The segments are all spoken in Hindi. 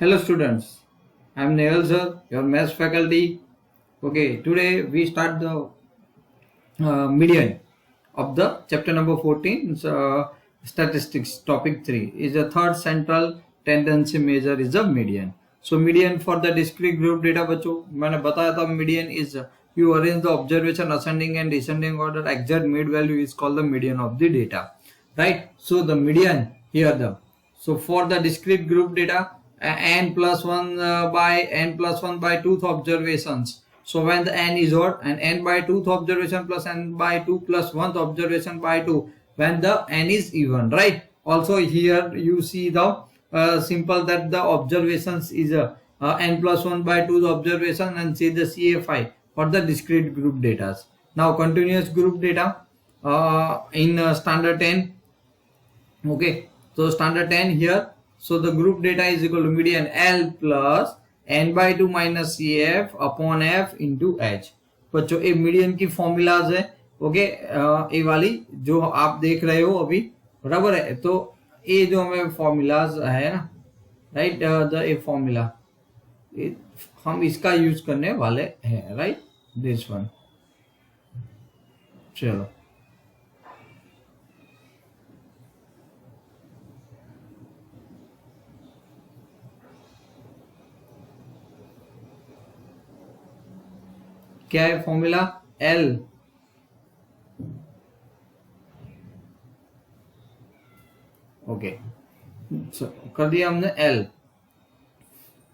Hello students, I am Nehal sir, your maths faculty. Okay, today we start the median of the chapter number 14, statistics, topic 3 is the third central tendency measure is the median. So median for the discrete group data बच्चों मैंने बताया था median is you arrange the observation ascending and descending order, exact mid value is called the median of the data, right? So the median here so for the discrete group data n plus 1 by n plus 1 by 2th observations. So when the n is odd and n by 2th observation plus n by 2 plus 1th observation by 2 when the n is even, right? Also here you see the simple that the observations is n plus 1 by 2 the observation and see the CFI for the discrete group data. Now continuous group data in standard 10. Okay, so standard 10 here. So the group data is equal to median L plus n by 2 minus CF upon F into H. बच्चों ये मीडियन की फॉर्मूलाज है. ओके, ये वाली जो आप देख रहे हो अभी बराबर है. तो ये जो हमें फॉर्मूलाज है ना, राइट, द ए फॉर्मूला हम इसका यूज करने वाले हैं, राइट, दिस वन. चलो क्या है फॉर्मूला? L ओके, कर दिया हमने L.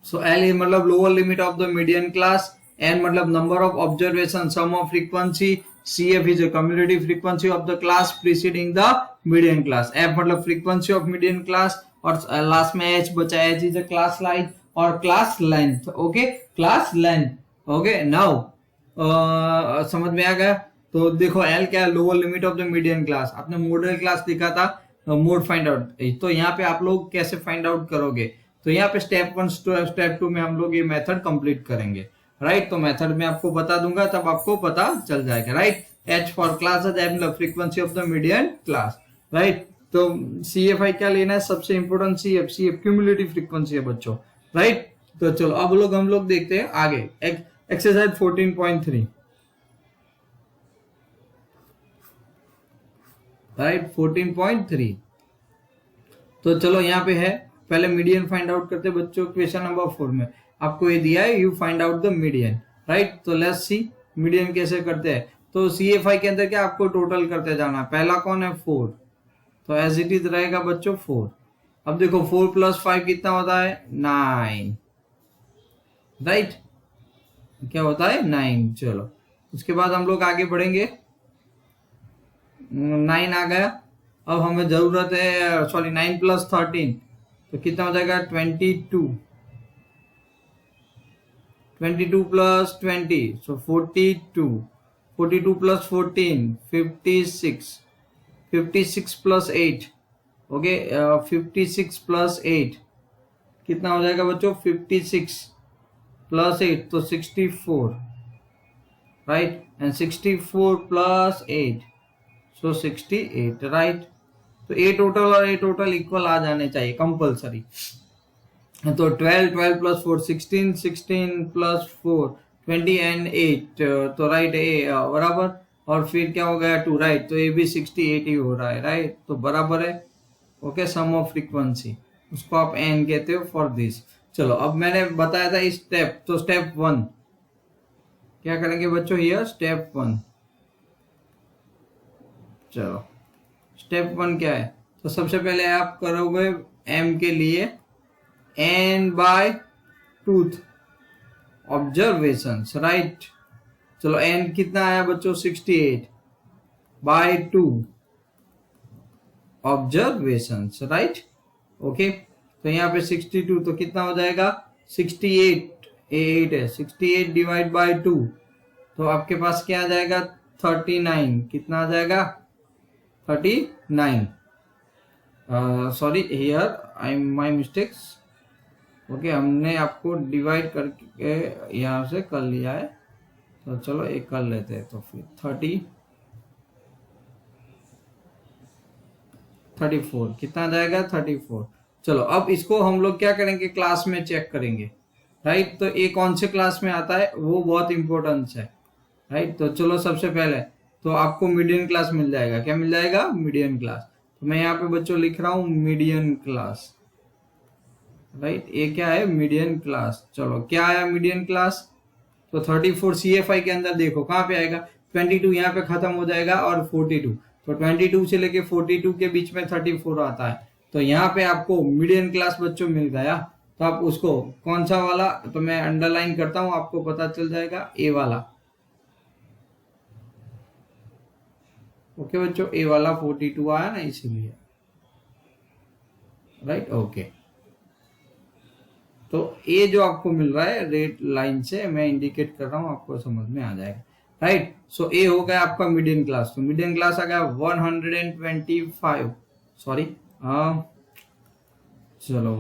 सो L मतलब lower limit of the median class, N मतलब number of observation, sum of frequency, CF is cumulative frequency of the class preceding the median class, F मतलब फ्रीक्वेंसी ऑफ मीडियन क्लास और लास्ट में H बचा. H is a class line और class length. Okay, class length. Okay, now समझ में आ गया. तो देखो L क्या है? Lower limit of the median class. आपने मॉडल क्लास लिखा था, मोड फाइंड आउट. तो यहाँ पे आप लोग कैसे फाइंड आउट करोगे? तो यहाँ पे स्टेप 1 स्टेप 2 में हम लोग ये मेथड कंप्लीट करेंगे, राइट. तो मेथड में आपको बता दूंगा, तब आपको पता चल जाएगा, राइट. H फॉर क्लास मतलब frequency of the median class, right. तो CFI क्या लेना है? सबसे इंपोर्टेंट CF क्यूमुलेटिव फ्रीक्वेंसी है बच्चों, राइट. तो चलो अब हम लोग देखते हैं आगे. Exercise 14.3, right, 14.3. तो चलो यहाँ पे है, पहले मीडियन फाइंड आउट करते बच्चों. क्वेश्चन नंबर 4 में आपको ये दिया है, you find out the median, right. तो लेट्स सी मीडियन कैसे करते हैं. तो CFI के अंदर क्या आपको टोटल करते जाना. पहला कौन है? 4. तो एज इट इज रहेगा बच्चों 4. अब देखो 4 प्लस 5 कितना होता है? 9, राइट. क्या होता है? 9. चलो उसके बाद हम लोग आगे बढ़ेंगे. 9 आ गया. अब हमें जरूरत है, सॉरी 9 प्लस 13 तो कितना हो जाएगा? 22. 22 प्लस 20 सो 42. 42 प्लस 14 56. 56 प्लस 8 ओके, 56 प्लस 8 कितना हो जाएगा बच्चों? 56 प्लस 8 तो 64, right. And 64 plus 8 so 68, right. तो ए टोटल और ए टोटल इक्वल आ जाने चाहिए कंपलसरी. तो 12 प्लस 4 16, 16 प्लस 4 20 एंड 8 तो राइट ए बराबर. और फिर क्या हो गया? 2, राइट. तो ये भी 68 ही हो रहा है, राइट. तो बराबर है. ओके, सम ऑफ फ्रीक्वेंसी उसको आप एन कहते हो फॉर दिस. चलो अब मैंने बताया था स्टेप. तो स्टेप 1 क्या करेंगे बच्चों? Here step 1. चलो स्टेप 1 क्या है? तो सबसे पहले आप करोगे m के लिए n by 2th observations, right. चलो n कितना आया बच्चों? 68 बाय 2 ऑब्जर्वेशंस, राइट. ओके, तो यहाँ पे 62 तो कितना हो जाएगा? 68 8 है. 68 डिवाइड बाय 2 तो आपके पास क्या आ जाएगा? 39. कितना आ जाएगा? 39. Sorry here I my mistakes. Okay, हमने आपको डिवाइड करके यहाँ से कर लिया है. तो चलो एक कर लेते हैं. तो फिर 34 कितना आ जाएगा? 34. चलो अब इसको हम लोग क्या करेंगे, क्लास में चेक करेंगे, राइट। तो ये कौन से क्लास में आता है वो बहुत इंपॉर्टेंस है, राइट। तो चलो सबसे पहले तो आपको मीडियन क्लास मिल जाएगा। क्या मिल जाएगा, मीडियन क्लास। तो मैं यहाँ पे बच्चों लिख रहा हूं मीडियन क्लास, राइट। ये क्या है, मीडियन क्लास। चलो क्या आया मीडियन क्लास, तो 34 CFI के अंदर देखो कहाँ पे आएगा, 22 यहाँ पे खत्म हो जाएगा और 42, तो 22 से लेके 42 के बीच में 34 आता है। तो यहाँ पे आपको मीडियन क्लास बच्चों मिल गया। तो आप उसको कौन सा वाला, तो मैं अंडरलाइन करता हूं, आपको पता चल जाएगा, ए वाला। ओके बच्चों, ए वाला 42 आया ना, इसीलिए, राइट। ओके, तो ये जो आपको मिल रहा है रेड लाइन से मैं इंडिकेट कर रहा हूं, आपको समझ में आ जाएगा, राइट। सो ए हो गया आपका मीडियन क्लास। तो मीडियन क्लास आ गया 125, सॉरी, चलो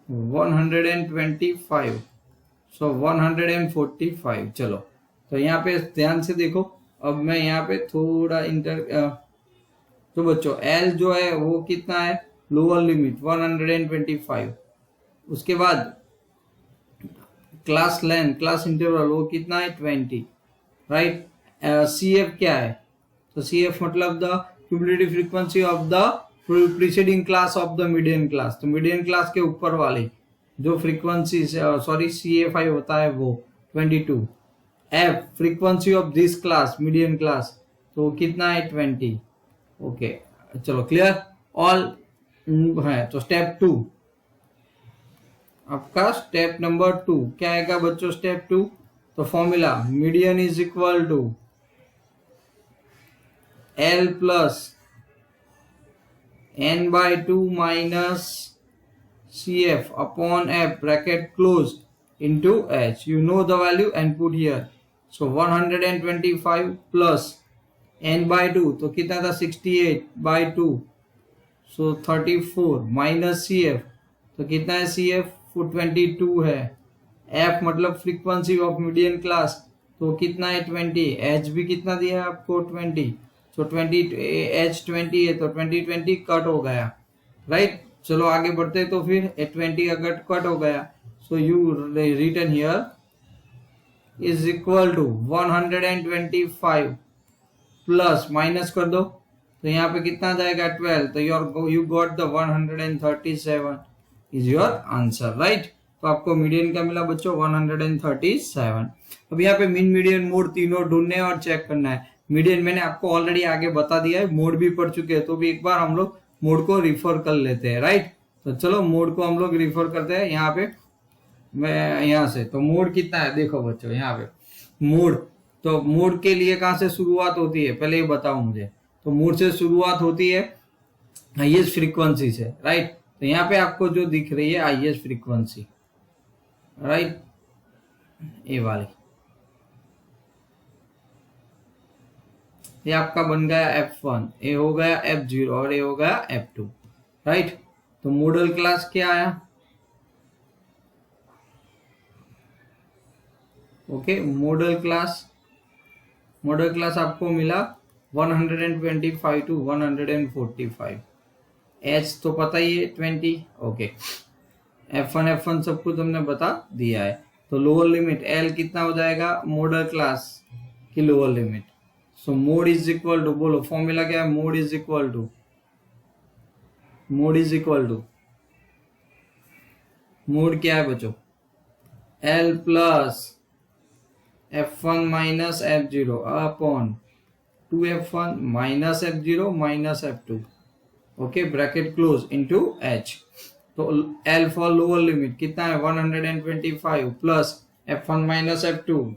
125, सो 145। चलो तो यहाँ पे ध्यान से देखो, अब मैं यहाँ पे थोड़ा तो बच्चों L जो है वो कितना है, लोअर लिमिट 125। उसके बाद क्लास लेंथ, क्लास इंटरवल वो कितना है 20, राइट। CF क्या है, तो CF मतलब the cumulative frequency of the preceding class of the median class. तो मीडियन क्लास के ऊपर वाले जो फ्रीक्वेंसी, सॉरी CFI होता है वो 22। F frequency of this class median class, तो कितना है 20। ओके चलो क्लियर ऑल है। तो स्टेप 2 आपका, स्टेप नंबर 2 क्या आएगा बच्चों, स्टेप 2, तो formula median is equal to L plus n/2 minus CF upon F bracket close into H. You know the value and put here. So 125 plus n/2, तो कितना था 68/2, so 34 माइनस CF, तो कितना है CF 22 है। F मतलब फ्रीक्वेंसी ऑफ मीडियन क्लास, तो कितना है 20। H भी कितना दिया है आपको 20, so 20 H 20 है, तो 20 कट हो गया, राइट। चलो आगे बढ़ते, तो फिर 20 अगर कट हो गया, so you written here is equal to 125 plus minus कर दो, तो यहाँ पे कितना जाएगा 12, तो you got the 137 is your answer, right। तो आपको मीडियन का मिला बच्चों 137। अब यहाँ पे मीन मीडियन मोड तीनों ढूंढने और चेक करना है। मीडियन मैंने आपको ऑलरेडी आगे बता दिया है, मोड भी पढ़ चुके हैं, तो भी एक बार हम लोग मोड को रिफर कर लेते हैं, राइट। तो चलो मोड को हम लोग रिफर करते हैं। यहाँ पे मैं यहाँ से, तो मोड कितना है देखो बच्चों, यहाँ पे मोड, तो मोड के लिए कहाँ से शुरुआत होती है पहले ये बताओ मुझे। तो मोड से शुरुआत होती है हाईएस्ट फ्रीक्वेंसी से, राइट। तो यहाँ पे आपको जो दिख रही है हाईएस्ट फ्रीक्वेंसी, राइट, ये वाली, ये आपका बन गया F1, ये हो गया F0 और ये हो गया F2, राइट। तो मॉडल क्लास क्या आया, ओके मॉडल क्लास आपको मिला 125 to 145। H तो पता ही है 20, ओके। F1 सबको तुमने बता दिया है। तो लोअर लिमिट L कितना हो जाएगा, मॉडल क्लास की lower limit. So mode is equal to, बोलो फॉर्मूला क्या है, mode is equal to mode क्या है बच्चों, L plus F1 minus F0 upon 2F1 minus F0 minus F2, okay bracket close into H। तो L फॉर लोअर लिमिट कितना है 125 plus F1 minus F2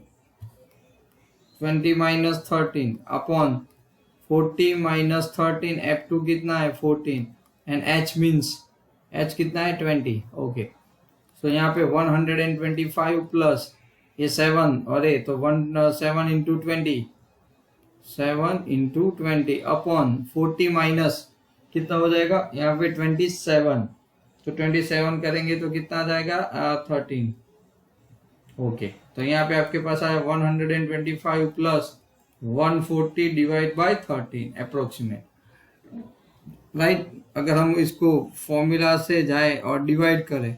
20 minus 13 upon 40 minus 13, F2 कितना है 14 एंड H मीन्स H कितना है 20, ओके। सो यहाँ पे 125 प्लस ये 7 और ये तो 7 इंटू 20 अपॉन 40 माइनस कितना हो जाएगा यहाँ पे 27, तो 27 करेंगे तो कितना आ जाएगा 13, ओके। तो यहाँ पे आपके पास आया 125 plus 140 divide by 13 approximate, right. अगर हम इसको फॉर्मूला से जाए और डिवाइड करें,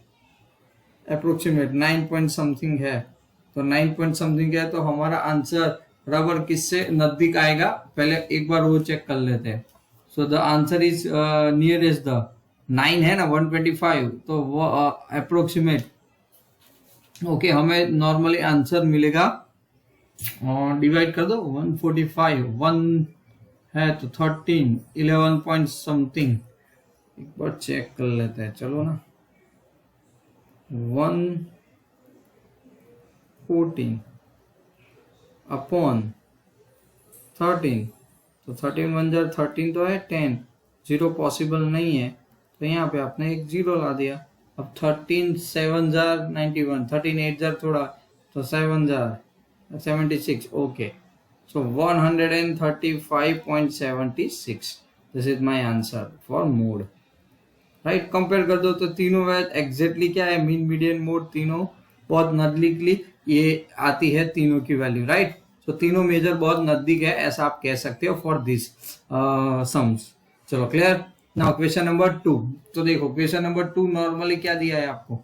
अप्रोक्सीमेट 9 पॉइंट समथिंग है, तो 9 पॉइंट समथिंग है, तो हमारा आंसर बराबर किससे नजदीक आएगा, पहले एक बार वो चेक कर लेते हैं। So the answer is nearest the 9 है ना 125, तो वो अप्रोक्सीमेट ओके हमें नॉर्मली आंसर मिलेगा, और डिवाइड कर दो 145, 1 है तो 13, 11 पॉइंट समथिंग, एक बार चेक कर लेते हैं, चलो ना। 114 अपॉन 13, तो 13 1 जार 13 तो है 10, 0 पॉसिबल नहीं है, तो यहाँ पे आपने एक 0 ला दिया। अब 13 7 जार 91, 13 8 जार थोड़ा, तो 7 jar 76, okay. So 135.76, this is my answer for mode, right। Compare कर दो तो तीनों में एग्जैक्टली क्या है, मीन मीडियन मोड तीनों बहुत नजदीकली ये आती है तीनों की वैल्यू, राइट। सो तीनों मेजर बहुत नजदीक है, ऐसा आप कह सकते हो फॉर दिस सम्स। चलो क्लियर। नाउ क्वेश्चन नंबर 2, तो देखो क्वेश्चन नंबर 2 नॉर्मली क्या दिया है आपको,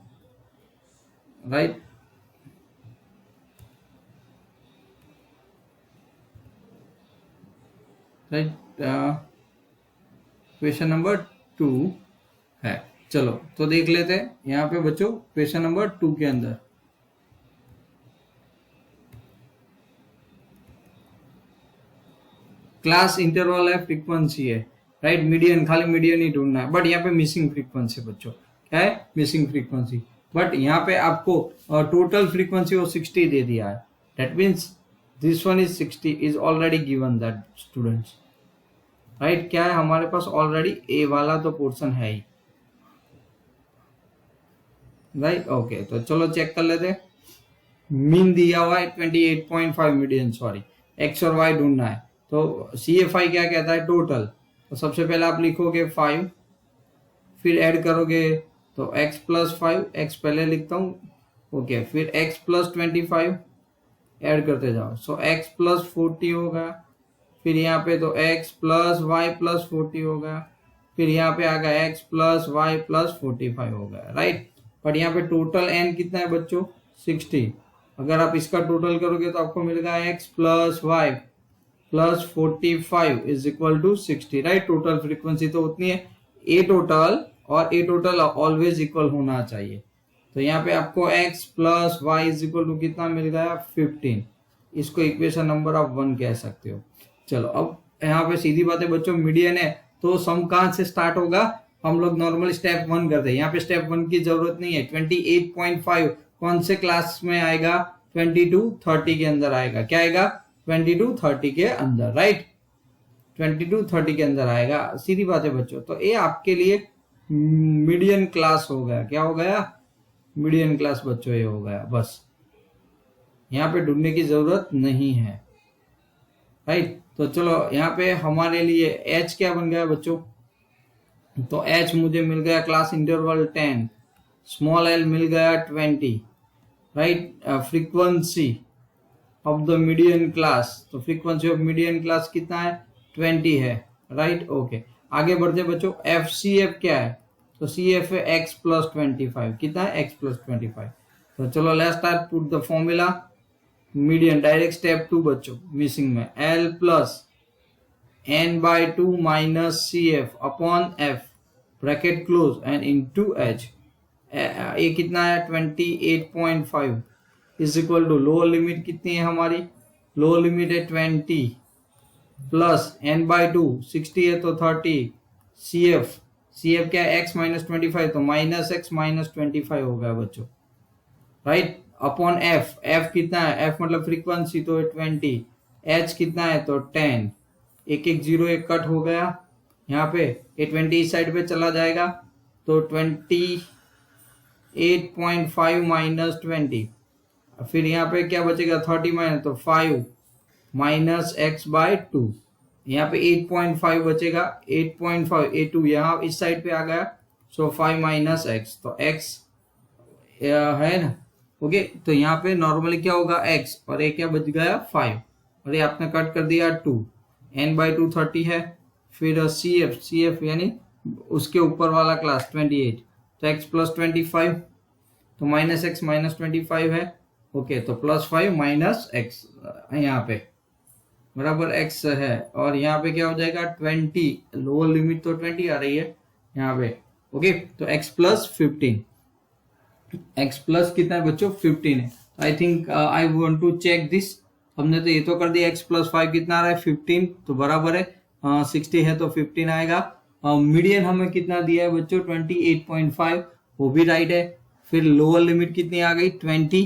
राइट। राइट, क्वेश्चन नंबर 2 है। चलो तो देख लेते हैं यहाँ पे बच्चों क्वेश्चन नंबर 2 के अंदर क्लास इंटरवल है, फ्रीक्वेंसी है, राइट। मीडियन, खाली मीडियन ही ढूंढना है, बट यहाँ पे मिसिंग फ्रीक्वेंसी बच्चों, क्या है मिसिंग फ्रीक्वेंसी, बट यहाँ पे आपको टोटल फ्रीक्वेंसी वो 60 दे दिया है, that means this one is 60 is already given that students, right. क्या है हमारे पास ऑलरेडी ए वाला तो पोर्शन है ही, राइट ओके। तो चलो चेक कर लेते हैं। मीन दिया हुआ है 28.5 मीडियन, सॉरी एक्स और वाई ढूंढना है, तो CFI क्या कहता है टोटल, तो सबसे पहले आप लिखोगे 5, फिर ऐड करोगे तो x प्लस 5, x पहले लिखता हूँ ओके, फिर x प्लस 25 ऐड करते जाओ, सो x प्लस 40 होगा, फिर यहाँ पे तो x प्लस वाई प्लस 40 होगा, फिर यहाँ पे आ गया x प्लस वाई प्लस 45 होगा, राइट। बट यहाँ पे टोटल n कितना है बच्चों 60, अगर आप इसका टोटल करोगे तो आपको मिलेगा x plus y plus 45 is equal to 60, right. Total frequency तो उतनी है, ए टोटल और ए टोटल ऑलवेज इक्वल होना चाहिए, तो यहाँ पे आपको x plus y is equal to कितना मिल गया 15, इसको इक्वेशन नंबर आप 1 कह सकते हो। चलो अब यहाँ पे सीधी बात है बच्चों, मीडियन है तो सम कहाँ से स्टार्ट होगा, हम लोग नॉर्मल स्टेप 1 करते हैं, यहाँ पे स्टेप 1 की जरूरत नहीं है। 28.5 कौन से क्लास में आएगा, 22-30 के अंदर आएगा, क्या आएगा 22-30 के अंदर, राइट 22-30 के अंदर आएगा, सीधी बात है बच्चों। तो ये आपके लिए मीडियन क्लास हो गया, क्या हो गया मीडियन क्लास बच्चों, ये हो गया, बस यहाँ पे ढूंढने की जरूरत नहीं है, राइट। तो चलो यहाँ पे हमारे लिए h क्या बन गया बच्चों, तो h मुझे मिल गया क्लास इंटरवल 10, स्मॉल l मिल गया 20, right. Frequency of the median class, तो फ्रीक्वेंसी ऑफ मीडियन क्लास कितना है 20 है, राइट ओके। आगे बढ़ते बच्चों, FCF क्या है, तो CF है x प्लस 25, कितना है x प्लस 25। तो चलो let's start put the formula, median direct step 2 बच्चों मिसिंग में, L plus n/2 minus CF upon F bracket close and into H, ये कितना है 28.5 is equal to lower limit कितनी है हमारी, लोअर लिमिट है 20 प्लस n/2 60 है तो 30, CF क्या है x माइनस 25, तो माइनस x माइनस 25 हो गया बच्चों, राइट अपॉन f कितना है, f मतलब फ्रीक्वेंसी तो 20, h कितना है तो 10, एक 0 एक कट हो गया, यहाँ पे ये 20 इस साइड पे चला जाएगा, तो 28.5 माइनस 20, फिर यहाँ पे क्या बचेगा 30 माइनस, तो 5 माइनस x/2, यहाँ पे 8.5 बचेगा, 8.5 a2 यहाँ इस साइड पे आ गया, सो 5 माइनस x, तो x है ना ओके। तो यहाँ पे नॉर्मली क्या होगा x, और ये क्या बच गया 5, और ये आपने कट कर दिया 2, n/2 30 है, फिर CF यानी उसके ऊपर वाला क्लास 28, तो x प्लस 25, तो माइनस एक्स माइनस 25 है, ओके, तो +5 माइनस एक्स यहाँ पे बराबर x है, और यहाँ पे क्या हो जाएगा 20, लोअर लिमिट तो 20 आ रही है यहाँ पे, ओके, तो x प्लस 15, x प्लस कितना है बच्चों 15 है। I think I want to check this, हमने तो ये तो कर दिया x प्लस 5 कितना आ रहा है 15, तो बराबर है 60 है तो 15 आएगा। मीडियन हमें कितना दिया है बच्चों 28.5, वो भी राइट है। फिर लोअर लिमिट कितनी आ गई 20,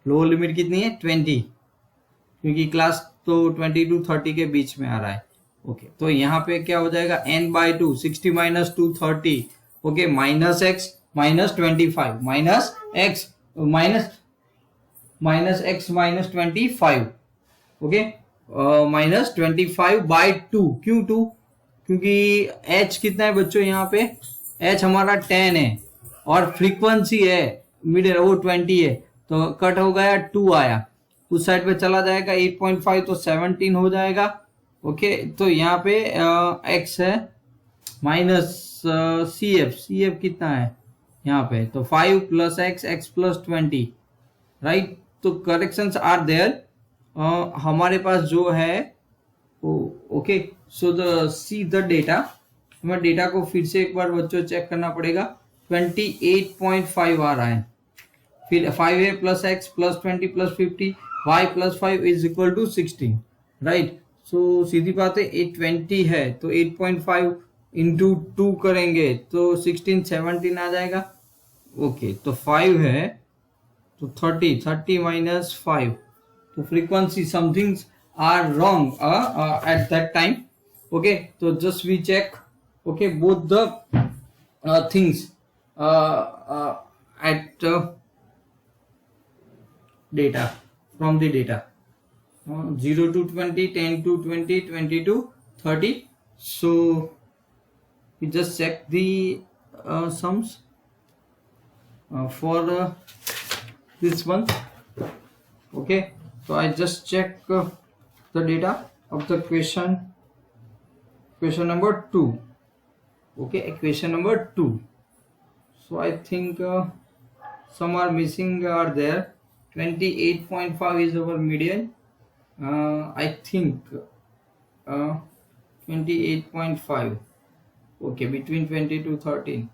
लोअर लिमिट कितनी है 20, क्योंकि क्लास तो 20 to 30 के बीच में आ रहा है, ओके, तो यहाँ पे क्या हो जाएगा n/2, 60 minus 2 30, okay, minus x minus 25 minus x minus 25, okay, minus 25/2, क्यों 2, क्योंकि h कितना है बच्चों यहाँ पे, h हमारा 10 है और फ्रीक्वेंसी है मिडिल वो 20 है, तो कट हो गया 2 आया, उस साइड पे चला जाएगा 8.5 तो 17 हो जाएगा, ओके, तो यहाँ पे x है माइनस CF कितना है यहाँ पे, तो 5 प्लस x प्लस 20, राइट, तो करेक्शंस आर देयर, हमारे पास जो है okay, so the see the data, हमें डेटा को फिर से एक बार बच्चों चेक करना पड़ेगा, 28.5 आ रहा है, फिर 5a plus x plus 20 plus 50 y plus 5 is equal to 16, right, so सीधी बात है 820 है, तो 8.5 इंटू 2 करेंगे तो 16 17 आ जाएगा, ओके, तो 5 है तो 30 माइनस 5, तो frequency somethings are wrong at that time, okay, तो just we check, okay, both the things at data from the data 0 to 20, 10 to 20, 20 to 30, so we just check the sums for this one, okay, so I just check the data of the question number 2, okay, equation number 2, so I think some are missing are there, 28.5 is our median, I think 28.5, okay, between 20 to 13,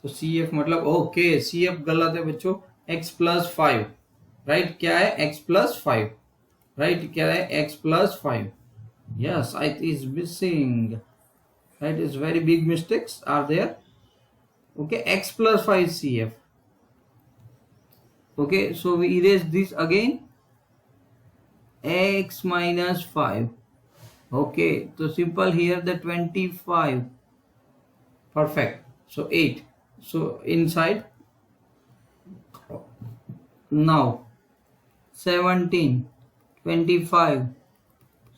तो CF मतलब ओके CF गलत है बच्चों, x प्लस 5, राइट, क्या है x प्लस 5, राइट, क्या है x plus 5, yes, it is missing, right, is very big mistakes are there, okay, x plus 5 CF, okay, so we erase this again, x minus 5, okay, so simple here the 25, perfect, so 8, so inside now 17, 25,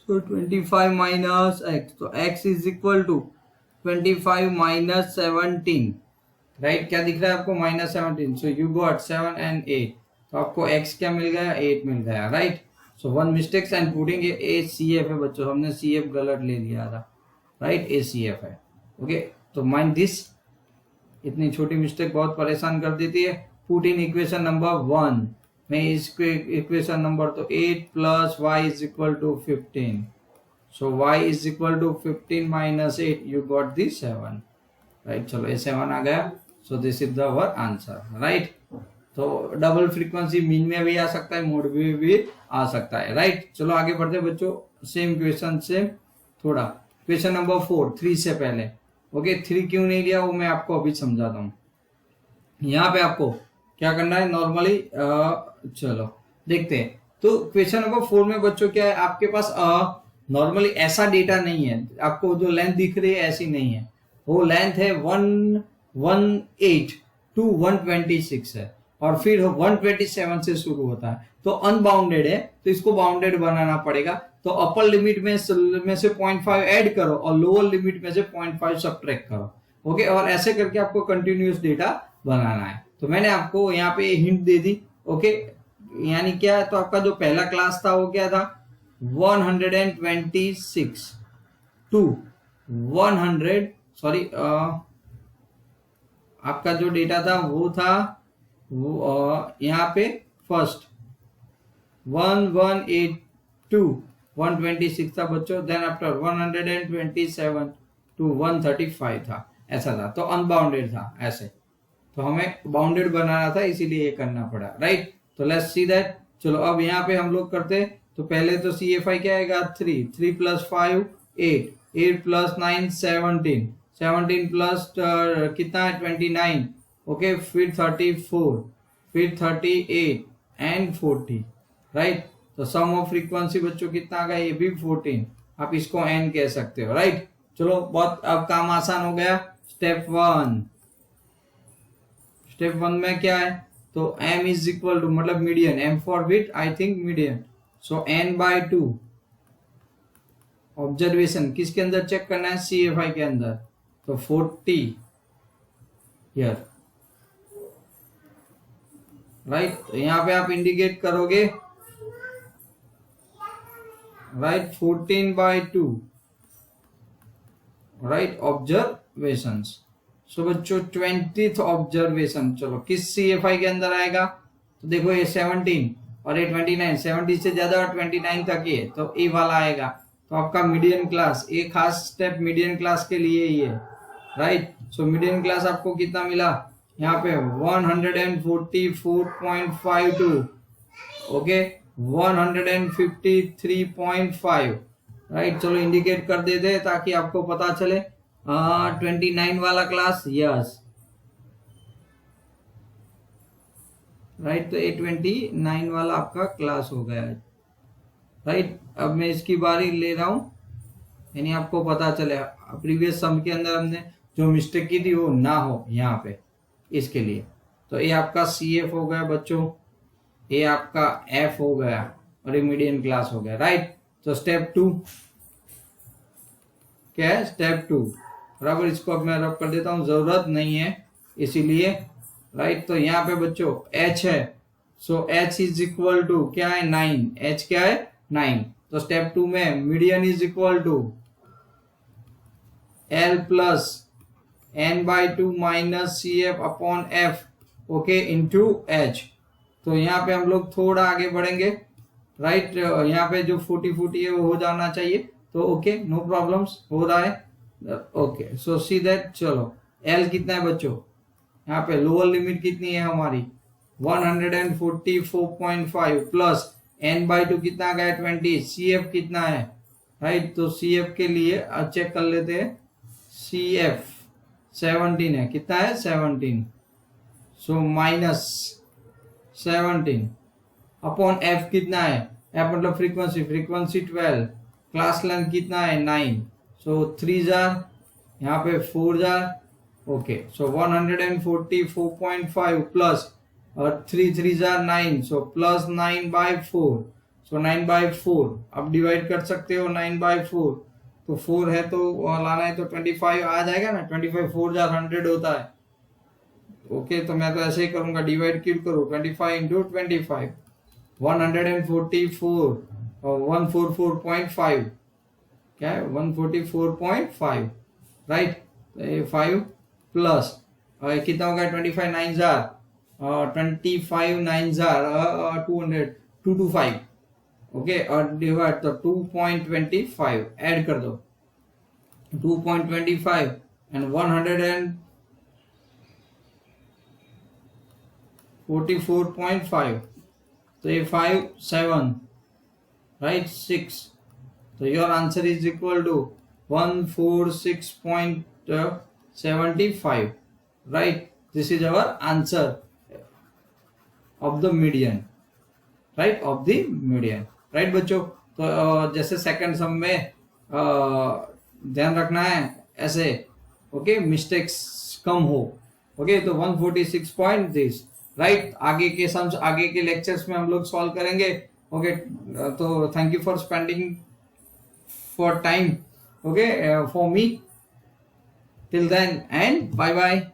so 25 minus x, so x is equal to 25 minus 17, right, क्या दिख रहा है आपको -17, सो यू गॉट 7 and 8, तो आपको x क्या मिल गया 8 मिल गया, right, so one mistakes and putting a CF है बच्चों, हमने CF गलत ले लिया था, राइट, ए CF है, ओके, तो माइंड दिस, इतनी छोटी मिस्टेक बहुत परेशान कर देती है। पुट इन इक्वेशन नंबर 1 में इसको इक्वेशन नंबर तो 8 plus y is equal to 15, so y is equal to 15 minus 8, you got the 7, राइट, चलो ये 7 आ गया, so this is the our answer, right. तो डबल फ्रीक्वेंसी मीन में भी आ सकता है, मोड में भी आ सकता है, राइट। चलो आगे बढ़ते हैं बच्चों, सेम क्वेश्चन से थोड़ा क्वेश्चन नंबर 4 3 से पहले, ओके 3 क्यों नहीं लिया वो मैं आपको अभी समझाता हूँ। यहाँ पे आपको क्या करना है नॉर्मली, चलो देखते हैं। तो क्वेश्चन नंबर 4 में बच्चों क्या है, आपके पास नॉर्मली ऐसा डेटा नहीं है, आपको जो लेंथ दिख रही है ऐसी नहीं है, वो लेंथ है 118 to 126 है और फिर 127 से शुरू होता है, तो अनबाउंडेड है, तो इसको बाउंडेड बनाना पड़ेगा। तो अपर लिमिट में से 0.5 ऐड करो और लोअर लिमिट में से 0.5 सब्ट्रैक्ट करो, ओके, और ऐसे करके आपको कंटिन्यूअस डेटा बनाना है। तो मैंने आपको यहाँ पे हिंट दे दी, ओके, यानी क्या है, तो आपका जो पहला क्लास था वो क्या था 126 टू 100 सॉरी आपका जो डेटा था वो था वो यहाँ पे फर्स्ट 1182 126 था बच्चों, देन आफ्टर 127 टू 135 था, ऐसा था, तो अनबाउंडेड था ऐसे, तो हमें बाउंडेड बनाना था इसीलिए ये करना पड़ा, राइट। तो लेट्स सी दैट। चलो अब यहाँ पे हम लोग करते, तो पहले तो CFI क्या आएगा 3 3 प्लस 5 8 8 प्लस 9 17 17 प्लस कितना है 29, ओके, फिर 34 फिर 38 एंड 40, राइट। तो सम ऑफ फ्रीक्वेंसी बच्चों कितना आ गया, ये भी 14, आप इसको एन कह सकते हो, राइट। चलो बहुत अब काम आसान हो गया। स्टेप वन में क्या है, तो m इज इक्वल टू मतलब median, m for bit I think median, so n/2 observation किसके अंदर चेक करना है, CFI के अंदर, तो 40 हियर, राइट। तो यहाँ पे आप इंडिकेट करोगे, राइट, 14/2, राइट, ऑब्जर्वेशंस। सो बच्चों 20th ऑब्जर्वेशन चलो किस CFI के अंदर आएगा, तो देखो ये 17 और ये 29, 70 से ज्यादा और 29 तक ही है, तो ए वाला आएगा, तो आपका मीडियन क्लास, ये खास स्टेप मीडियन क्लास के लिए ही है, राइट। सो मीडियन क्लास आपको कितना मिला यहाँ पे 144.52, ओके, 153.5, राइट। चलो इंडिकेट कर देते ताकि आपको पता चले, 29 वाला क्लास, यस, राइट। तो ये 29 वाला आपका क्लास हो गया है, राइट। अब मैं इसकी बारी ले रहा हूं, यानी आपको पता चले प्रीवियस सम के अंदर हमने जो मिस्टेक की थी वो ना हो यहाँ पे, इसके लिए। तो ये आपका CF हो गया बच्चों, ये आपका F हो गया और ये मीडियन क्लास हो गया, राइट। तो स्टेप 2 क्या है, स्टेप 2, बराबर। इसको अब मैं रब कर देता हूं, जरूरत नहीं है इसीलिए, राइट। तो यहाँ पे बच्चों H है, सो H इज इक्वल टू क्या है 9, H क्या है 9। तो स्टेप 2 में median is equal to L plus n/2 minus CF upon F, okay, into H। तो यहाँ पे हम लोग थोड़ा आगे बढ़ेंगे, राइट। यहाँ पे जो 40 है वो हो जाना चाहिए, तो ओके, नो प्रॉब्लम्स, हो रहा है, ओके। सो सी दैट, चलो L कितना है बच्चों, यहाँ पे लोअर लिमिट कितनी है हमारी 144.5 प्लस n/2 कितना गया 20, CF कितना है, राइट। तो CF के लिए चेक कर लेते हैं, CF 17 है, कितना है 17, सो माइनस 17 अपॉन F कितना है, F मतलब फ्रीक्वेंसी 12, क्लास लेंथ कितना है 9, सो 3 जार, यहाँ पे 4 जार, ओके। सो 144.5 प्लस और 3 जार 9, सो प्लस 9/4, सो 9/4 अब डिवाइड कर सकते हो 9/4, तो 4 है तो लाना है तो 25 आ जाएगा ना, 25 4 जार 100 होता है, ओके। तो मैं तो ऐसे ही करूंगा, डिवाइड क्यों करो 25 इंटू 25, 144 और 144.5 क्या है 144.5, राइट। 5 प्लस कितना होगा 25 9 जार 25 9 जार 200 225, ओके, और डिवाइड तो 2.25 ऐड कर दो, 2.25 एंड 144.5, तो ये 5 7, राइट, 6, तो your answer is equal to 146.75, right. This is our answer of the median, right, of the median, right बच्चों। तो जैसे सेकंड सम में ध्यान रखना है ऐसे, ओके, मिस्टेक्स कम हो, ओके। तो 146.this, राइट। आगे के सम्स आगे के लेक्चर्स में हम लोग सॉल्व करेंगे, ओके। तो thank you for spending for time, okay, for me till then, and bye bye.